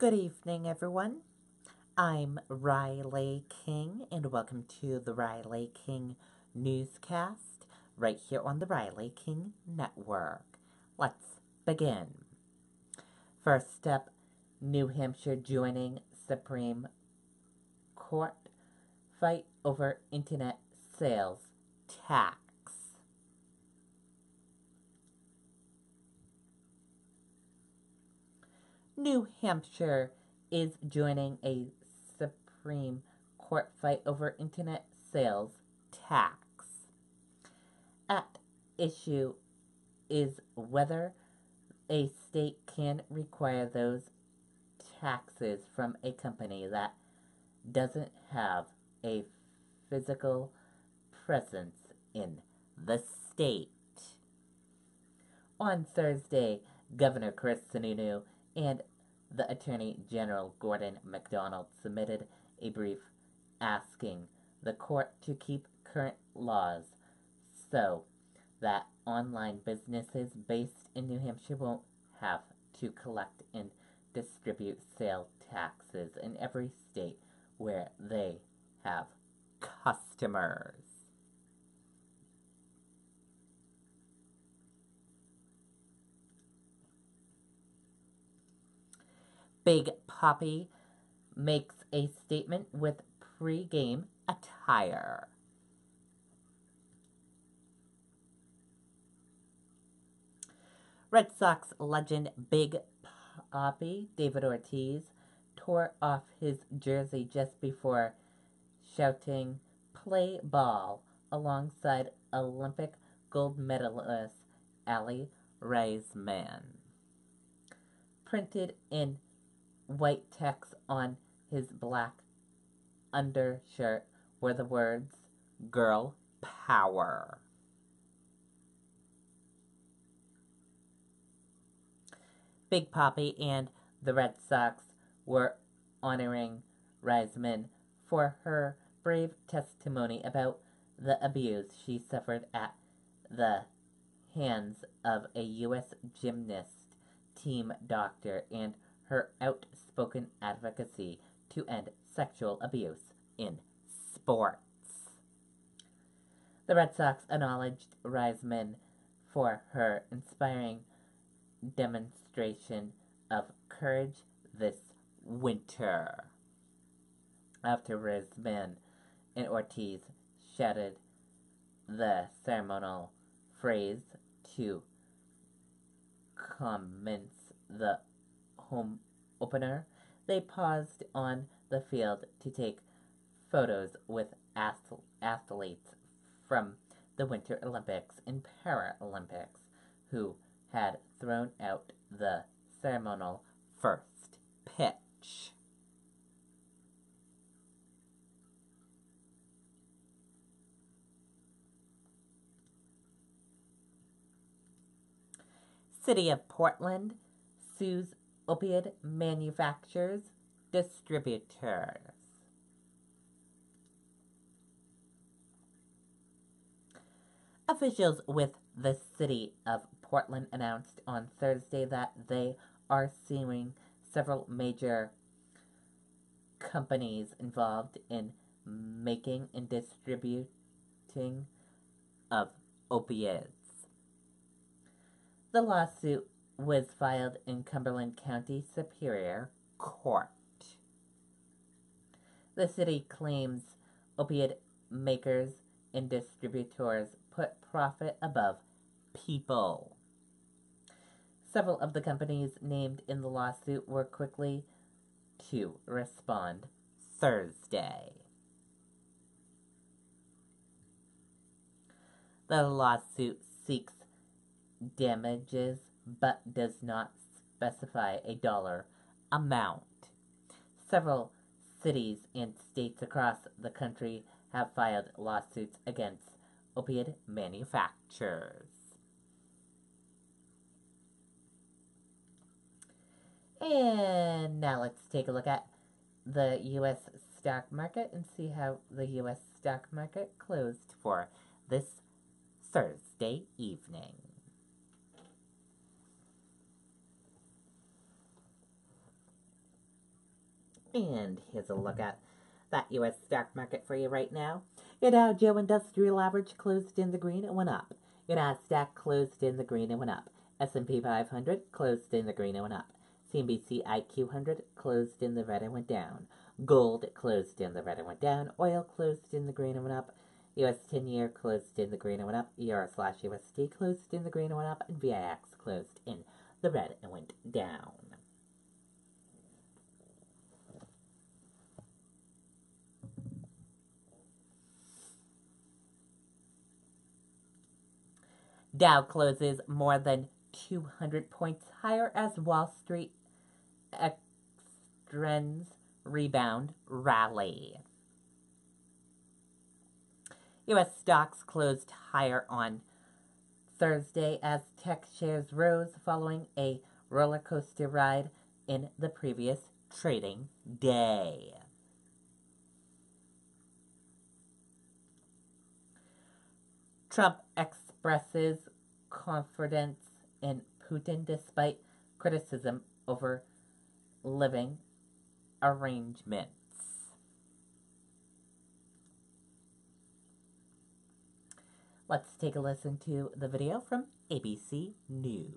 Good evening, everyone. I'm Riley King, and welcome to the Riley King Newscast right here on the Riley King Network. Let's begin. First up, New Hampshire joining Supreme Court fight over internet sales tax. New Hampshire is joining a Supreme Court fight over internet sales tax. At issue is whether a state can require those taxes from a company that doesn't have a physical presence in the state. On Thursday, Governor Chris Sununu and the Attorney General Gordon MacDonald submitted a brief asking the court to keep current laws so that online businesses based in New Hampshire won't have to collect and distribute sale taxes in every state where they have customers. Big Papi makes a statement with pre-game attire. Red Sox legend Big Papi, David Ortiz, tore off his jersey just before shouting, "Play ball," alongside Olympic gold medalist Ali Raisman. Printed in white text on his black undershirt were the words, "Girl Power." Big Papi and the Red Sox were honoring Reisman for her brave testimony about the abuse she suffered at the hands of a U.S. gymnast team doctor and her outspoken advocacy to end sexual abuse in sports. The Red Sox acknowledged Reisman for her inspiring demonstration of courage this winter. After Reisman and Ortiz shouted the ceremonial phrase to commence the home opener, they paused on the field to take photos with athletes from the Winter Olympics and Paralympics who had thrown out the ceremonial first pitch. City of Portland sues opioid manufacturers, distributors. Officials with the City of Portland announced on Thursday that they are suing several major companies involved in making and distributing of opioids. The lawsuit was filed in Cumberland County Superior Court. The city claims opioid makers and distributors put profit above people. Several of the companies named in the lawsuit were quickly to respond Thursday. The lawsuit seeks damages but does not specify a dollar amount. Several cities and states across the country have filed lawsuits against opioid manufacturers. And now let's take a look at the U.S. stock market and see how the U.S. stock market closed for this Thursday evening. And here's a look at that U.S. stock market for you right now. Your Dow Jones Industrial Average closed in the green and went up. Your Nasdaq closed in the green and went up. S&P 500 closed in the green and went up. CNBC IQ 100 closed in the red and went down. Gold closed in the red and went down. Oil closed in the green and went up. US 10-year closed in the green and went up. Euro/USD closed in the green and went up. And VIX closed in the red and went down. Dow closes more than 200 points higher as Wall Street trends rebound rally. U.S. stocks closed higher on Thursday as tech shares rose following a roller coaster ride in the previous trading day. Trump expresses confidence in Putin despite criticism over living arrangements. Let's take a listen to the video from ABC News.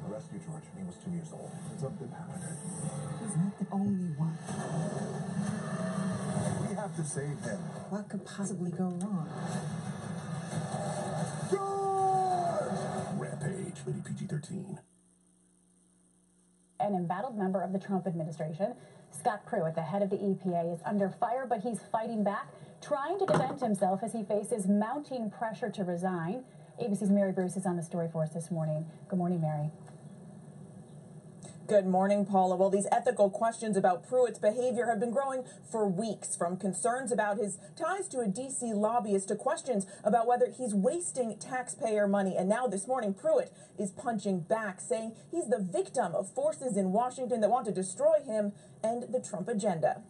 Rescue George. He was 2 years old. Something happened. He's not the only one. We have to save him. What could possibly go wrong? George! Rampage, rated PG-13. An embattled member of the Trump administration, Scott Pruitt, the head of the EPA, is under fire, but he's fighting back, trying to defend himself as he faces mounting pressure to resign. ABC's Mary Bruce is on the story for us this morning. Good morning, Mary. Good morning, Paula. Well, these ethical questions about Pruitt's behavior have been growing for weeks, from concerns about his ties to a D.C. lobbyist to questions about whether he's wasting taxpayer money. And now this morning, Pruitt is punching back, saying he's the victim of forces in Washington that want to destroy him and the Trump agenda.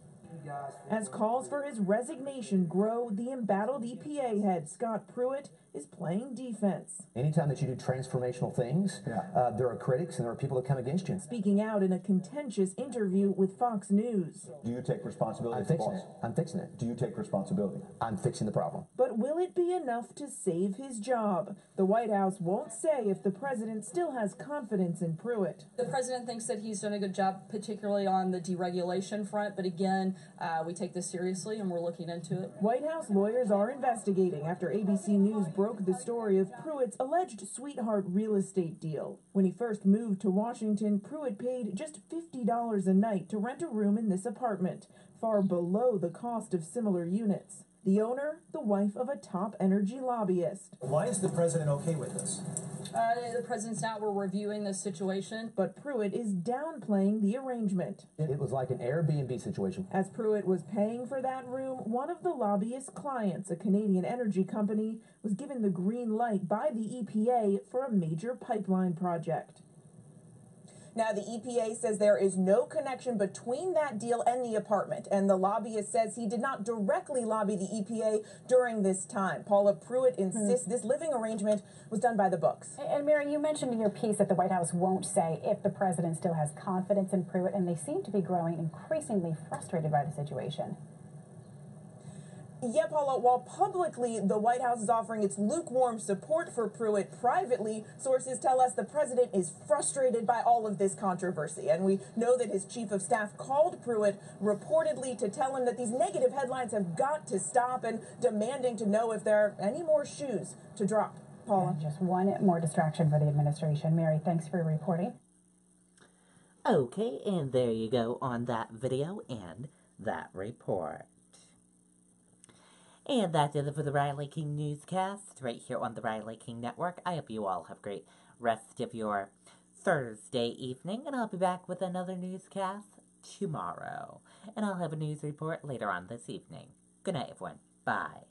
As calls for his resignation grow, the embattled EPA head, Scott Pruitt, is playing defense. Anytime that you do transformational things, there are critics and there are people that come against you. Speaking out in a contentious interview with Fox News. Do you take responsibility? I'm fixing it. I'm fixing it. Do you take responsibility? I'm fixing the problem. But will it be enough to save his job? The White House won't say if the president still has confidence in Pruitt. The president thinks that he's done a good job, particularly on the deregulation front. But again, we take this seriously and we're looking into it. White House lawyers are investigating after ABC News broke the story of Pruitt's alleged sweetheart real estate deal. When he first moved to Washington, Pruitt paid just $50 a night to rent a room in this apartment, far below the cost of similar units. The owner, the wife of a top energy lobbyist. Why is the president okay with this? The president's not. We're reviewing this situation. But Pruitt is downplaying the arrangement. It was like an Airbnb situation. As Pruitt was paying for that room, one of the lobbyist's clients, a Canadian energy company, was given the green light by the EPA for a major pipeline project. Now, the EPA says there is no connection between that deal and the apartment, and the lobbyist says he did not directly lobby the EPA during this time. Paula, Pruitt insists this living arrangement was done by the books. And Mary, you mentioned in your piece that the White House won't say if the president still has confidence in Pruitt, and they seem to be growing increasingly frustrated by the situation. Yeah, Paula, while publicly the White House is offering its lukewarm support for Pruitt, privately, sources tell us the president is frustrated by all of this controversy. And we know that his chief of staff called Pruitt reportedly to tell him that these negative headlines have got to stop, and demanding to know if there are any more shoes to drop. Paula? And just one more distraction for the administration. Mary, thanks for reporting. Okay, and there you go on that video and that report. And that does it for the Riley King Newscast right here on the Riley King Network. I hope you all have a great rest of your Thursday evening, and I'll be back with another newscast tomorrow. And I'll have a news report later on this evening. Good night, everyone. Bye.